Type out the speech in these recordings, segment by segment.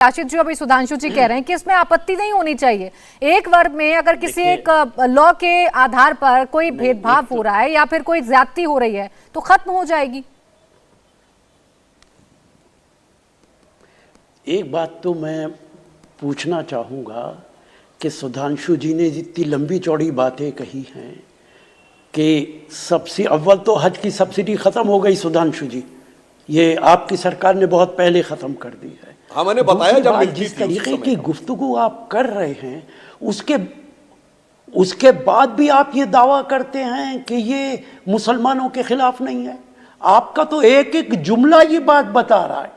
राशिद जी, अभी सुधांशु जी कह रहे हैं कि इसमें आपत्ति नहीं होनी चाहिए। एक वर्ग में अगर किसी एक लॉ के आधार पर कोई भेदभाव हो रहा है या फिर कोई ज्यादती हो रही है तो खत्म हो जाएगी। एक बात तो मैं पूछना चाहूँगा कि सुधांशु जी ने जितनी लंबी चौड़ी बातें कही हैं कि सबसे अव्वल तो हज की सब्सिडी ख़त्म हो गई सुधांशु जी, ये आपकी सरकार ने बहुत पहले ख़त्म कर दी है। हाँ, मैंने बताया जब मिलती जिस तरीके की गुफ्तगू आप कर रहे हैं उसके बाद भी आप ये दावा करते हैं कि ये मुसलमानों के खिलाफ नहीं है। आपका तो एक एक जुमला ये बात बता रहा है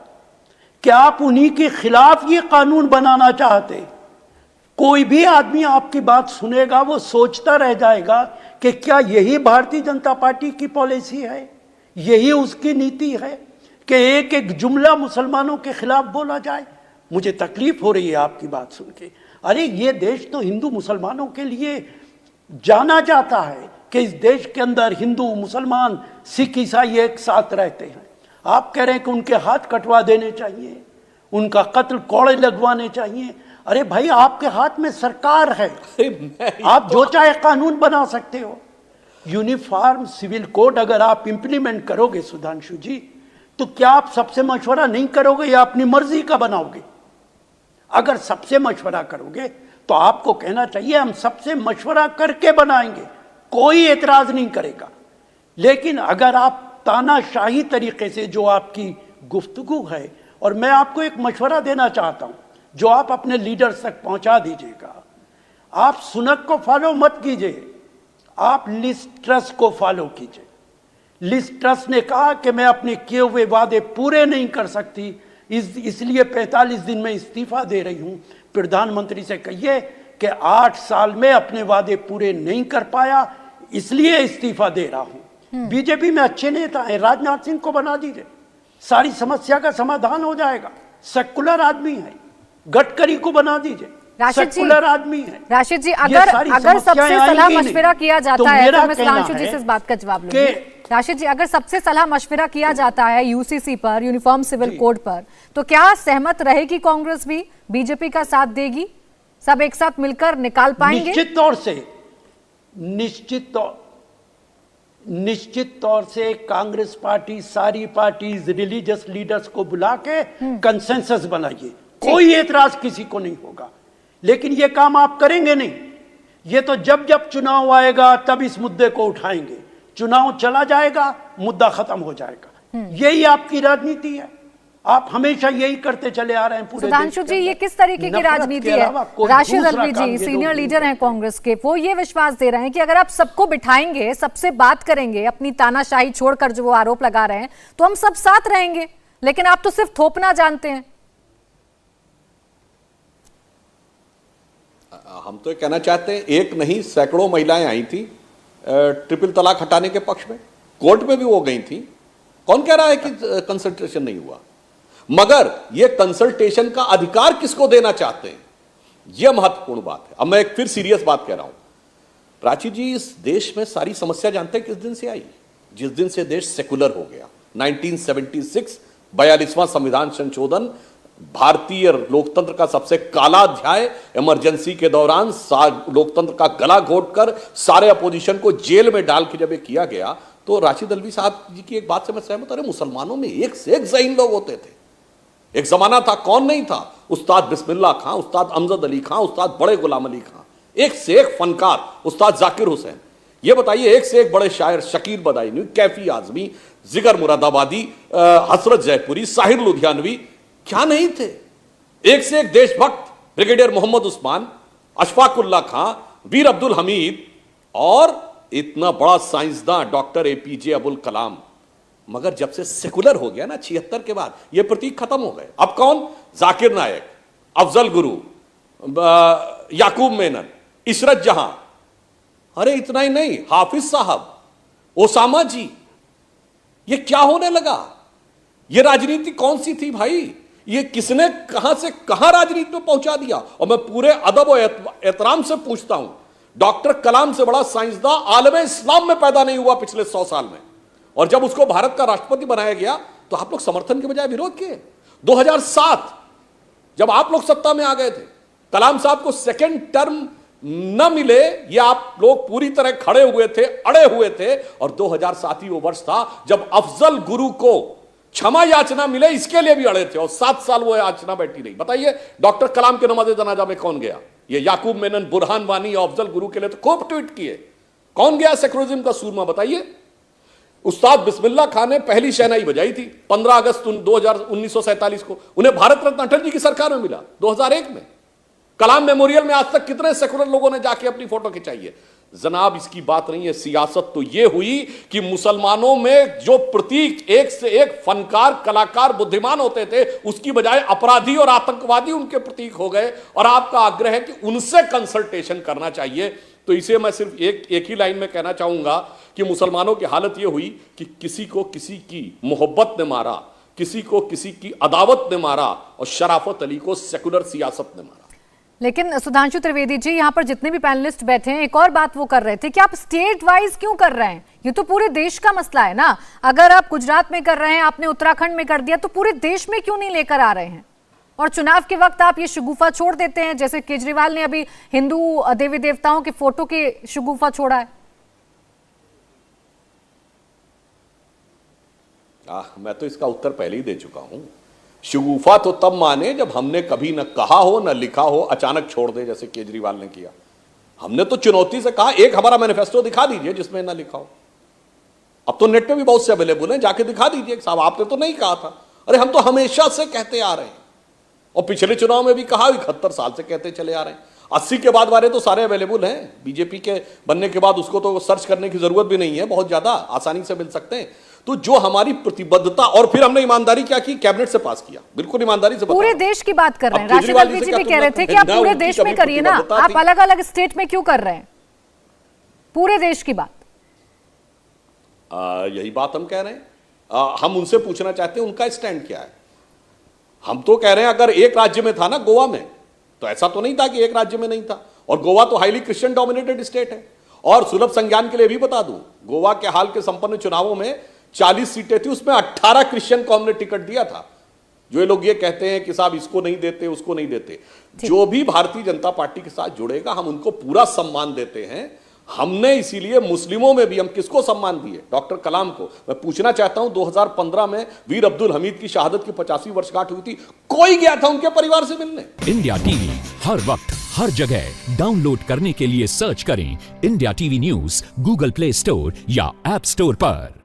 कि आप उन्हीं के खिलाफ ये कानून बनाना चाहते। कोई भी आदमी आपकी बात सुनेगा वो सोचता रह जाएगा कि क्या यही भारतीय जनता पार्टी की पॉलिसी है, यही उसकी नीति है कि एक एक जुमला मुसलमानों के खिलाफ बोला जाए। मुझे तकलीफ हो रही है आपकी बात सुन के। अरे ये देश तो हिंदू मुसलमानों के लिए जाना जाता है कि इस देश के अंदर हिंदू मुसलमान सिख ईसाई एक साथ रहते हैं। आप कह रहे हैं कि उनके हाथ कटवा देने चाहिए, उनका कत्ल कोड़े लगवाने चाहिए। अरे भाई, आपके हाथ में सरकार है, आप जो चाहे कानून बना सकते हो। यूनिफॉर्म सिविल कोड अगर आप इंप्लीमेंट करोगे सुधांशु जी, तो क्या आप सबसे मशवरा नहीं करोगे या अपनी मर्जी का बनाओगे? अगर सबसे मशवरा करोगे तो आपको कहना चाहिए हम सबसे मशवरा करके बनाएंगे, कोई एतराज नहीं करेगा। लेकिन अगर आप तानाशाही तरीके से जो आपकी गुफ्तगू है, और मैं आपको एक मशवरा देना चाहता हूं जो आप अपने लीडर्स तक पहुंचा दीजिएगा, आप सुनक को फॉलो मत कीजिए, आप लिज ट्रस को फॉलो कीजिए। लिज ट्रस ने कहा कि मैं अपने किए हुए वादे पूरे नहीं कर सकती, इसलिए 45 दिन में इस्तीफा दे रही हूं। प्रधानमंत्री से कहिए कि 8 साल में अपने वादे पूरे नहीं कर पाया, इसलिए इस्तीफा दे रहा हूं। बीजेपी में अच्छे नेता हैं, राजनाथ सिंह को बना दीजिए, सारी समस्या का समाधान हो जाएगा। सेकुलर आदमी है, गडकरी को बना दीजिए, सेकुलर आदमी है। राशिद जी, अगर सबसे सलाह मशविरा किया जाता है, तो मैं सुधांशु जी से इस बात का जवाब लूंगी। राशिद जी, अगर सबसे सलाह मशविरा किया जाता है यूसीसी पर, यूनिफॉर्म सिविल कोड पर, तो क्या सहमत रहेगी कांग्रेस भी, बीजेपी का साथ देगी, सब एक साथ मिलकर निकाल पाएंगे? निश्चित तौर से कांग्रेस पार्टी सारी पार्टीज रिलीजियस लीडर्स को बुला के कंसेंसस बनाइए, कोई एतराज किसी को नहीं होगा। लेकिन ये काम आप करेंगे नहीं, ये तो जब जब चुनाव आएगा तब इस मुद्दे को उठाएंगे, चुनाव चला जाएगा मुद्दा खत्म हो जाएगा। यही आपकी राजनीति है, आप हमेशा यही करते चले आ रहे हैं पूरे। सुधांशु जी, ये किस तरीके की राजनीति है? राशिद अल्वी जी सीनियर लीडर हैं कांग्रेस के, वो ये विश्वास दे रहे हैं कि अगर आप सबको बिठाएंगे, सबसे बात करेंगे, अपनी तानाशाही छोड़कर जो वो आरोप लगा रहे हैं, तो हम सब साथ रहेंगे। लेकिन आप तो सिर्फ थोपना जानते हैं। हम तो ये कहना चाहते हैं, एक नहीं सैकड़ों महिलाएं आई थी ट्रिपल तलाक हटाने के पक्ष में, कोर्ट में भी वो गई थी। कौन कह रहा है कि कंसल्टेशन नहीं हुआ? मगर ये कंसल्टेशन का अधिकार किसको देना चाहते हैं, यह महत्वपूर्ण बात है। अब मैं एक फिर सीरियस बात कह रहा हूं। प्राची जी, इस देश में सारी समस्या जानते हैं किस दिन से आई? जिस दिन से देश सेकुलर हो गया। 1976 42वां संविधान संशोधन, भारतीय लोकतंत्र का सबसे काला अध्याय, इमरजेंसी के दौरान लोकतंत्र का गला घोटकर सारे अपोजिशन को जेल में डाल के जब ये किया गया, तो राशिद अल्वी साहब जी की एक बात से मैं सहमत। अरे मुसलमानों में एक से एक ज़हीन लोग होते थे। एक जमाना था, कौन नहीं था? उस्ताद बिस्मिल्लाह खां, उस्ताद अमजद अली खां, उस्ताद बड़े गुलाम अली खां, एक से एक फनकार, उस्ताद जाकिर हुसैन। ये बताइए, एक से एक बड़े शायर, शकीर बदायूनी, कैफी आजमी, जिगर मुरादाबादी, हसरत जयपुरी, साहिर लुधियानवी, क्या नहीं थे? एक से एक देशभक्त, ब्रिगेडियर मोहम्मद उस्मान, अशफाकुल्ला खां, वीर अब्दुल हमीद, और इतना बड़ा साइंसदान डॉक्टर एपीजे अब्दुल कलाम। मगर जब से सेकुलर हो गया ना 76 के बाद, ये प्रतीक खत्म हो गए। अब कौन? जाकिर नायक, अफजल गुरु, याकूब मेनन, इशरत जहां, अरे इतना ही नहीं, हाफिज साहब, ओसामा जी। ये क्या होने लगा? ये राजनीति कौन सी थी भाई? ये किसने कहां से कहां राजनीति में पहुंचा दिया? और मैं पूरे अदब और एहतराम से पूछता हूं, डॉक्टर कलाम से बड़ा साइंसदान आलम इस्लाम में पैदा नहीं हुआ पिछले 100 साल में। और जब उसको भारत का राष्ट्रपति बनाया गया तो आप लोग समर्थन के बजाय विरोध किए। 2007 जब आप लोग सत्ता में आ गए थे। कलाम साहब को सेकंड टर्म न मिले, ये आप लोग पूरी तरह खड़े हुए थे, अड़े हुए थे। और 2007 ही वो वर्ष था जब अफजल गुरु को क्षमा याचना मिले, इसके लिए भी अड़े थे, और 7 साल वो याचना बैठी रही। बताइए डॉक्टर कलाम के नमाज़े जनाजा में कौन गया? ये याकूब मेनन, बुरहान वानी और अफजल गुरु के लिए तो खूब ट्वीट किए। कौन गया सेकुलरिज्म का सूरमा? बताइए। उस्ताद बिस्मिल्लाह खान ने पहली शहनाई बजाई थी 15 अगस्त 1947 को। उन्हें भारत रत्न अटल जी की सरकार में मिला 2001 में। कलाम मेमोरियल में आज तक कितने सेकुलर लोगों ने जाके अपनी फोटो खिंचाई है? जनाब, इसकी बात नहीं है। सियासत तो यह हुई कि मुसलमानों में जो प्रतीक एक से एक फनकार, कलाकार, बुद्धिमान होते थे, उसकी बजाय अपराधी और आतंकवादी उनके प्रतीक हो गए। और आपका आग्रह है कि उनसे कंसल्टेशन करना चाहिए। तो इसे मैं सिर्फ एक ही लाइन में कहना चाहूंगा कि मुसलमानों की हालत यह हुई कि किसी को किसी की मोहब्बत ने मारा, किसी को किसी की अदावत ने मारा, और शराफत अली को सेकुलर सियासत ने मारा। लेकिन सुधांशु त्रिवेदी जी, यहाँ पर जितने भी पैनलिस्ट बैठे हैं, एक और बात वो कर रहे थे कि आप स्टेट वाइज क्यों कर रहे हैं? ये तो पूरे देश का मसला है ना। अगर आप गुजरात में कर रहे हैं, आपने उत्तराखंड में कर दिया, तो पूरे देश में क्यों नहीं लेकर आ रहे हैं? और चुनाव के वक्त आप ये शगुफा छोड़ देते हैं, जैसे केजरीवाल ने अभी हिंदू देवी देवताओं के फोटो के शगुफा छोड़ा है। मैं तो इसका उत्तर पहले ही दे चुका हूं। शगुफा तो तब माने जब हमने कभी न कहा हो न लिखा हो, अचानक छोड़ दे जैसे केजरीवाल ने किया। हमने तो चुनौती से कहा, एक हमारा मैनिफेस्टो दिखा दीजिए जिसमें न लिखा हो। अब तो नेट पे भी बहुत से अवेलेबल हैं, जाके दिखा दीजिए। साहब, आपने तो नहीं कहा था। अरे हम तो हमेशा से कहते आ रहे हैं, और पिछले चुनाव में भी कहा, 71 साल से कहते चले आ रहे हैं। 80 के बाद वाले तो सारे अवेलेबल हैं। बीजेपी के बनने के बाद उसको तो सर्च करने की जरूरत भी नहीं है, बहुत ज्यादा आसानी से मिल सकते हैं। तो जो हमारी प्रतिबद्धता, और फिर हमने ईमानदारी क्या की, कैबिनेट से पास किया, बिल्कुल ईमानदारी से। पूरे देश की बात कर रहे हैं। राशिद अलवी जी भी कह रहे थे कि आप पूरे देश में करिए ना, आप अलग अलग स्टेट में क्यों कर रहे हैं? पूरे देश की बात। यही बात हम कह रहे हैं। हम उनसे पूछना चाहते हैं उनका स्टैंड क्या है। हम तो कह रहे हैं अगर एक राज्य में था ना, गोवा में, तो ऐसा तो नहीं था कि एक राज्य में नहीं था। और गोवा तो हाईली क्रिश्चियन डोमिनेटेड स्टेट है। और सुलभ संज्ञान के लिए भी बता दूं, गोवा के हाल के संपन्न चुनावों में 40 सीटें थी, उसमें 18 क्रिश्चियन को हमने टिकट दिया था। जो ये लोग ये कहते हैं कि साहब इसको नहीं देते, उसको नहीं देते, जो भी भारतीय जनता पार्टी के साथ जुड़ेगा हम उनको पूरा सम्मान देते हैं। हमने इसीलिए मुस्लिमों में भी हम किसको सम्मान दिए? डॉक्टर कलाम को। मैं पूछना चाहता हूं, 2015 में वीर अब्दुल हमीद की शहादत की 50वीं वर्षगांठ हुई थी, कोई गया था उनके परिवार से मिलने? इंडिया टीवी हर वक्त हर जगह डाउनलोड करने के लिए सर्च करें India TV news Google play store या ऐप स्टोर पर।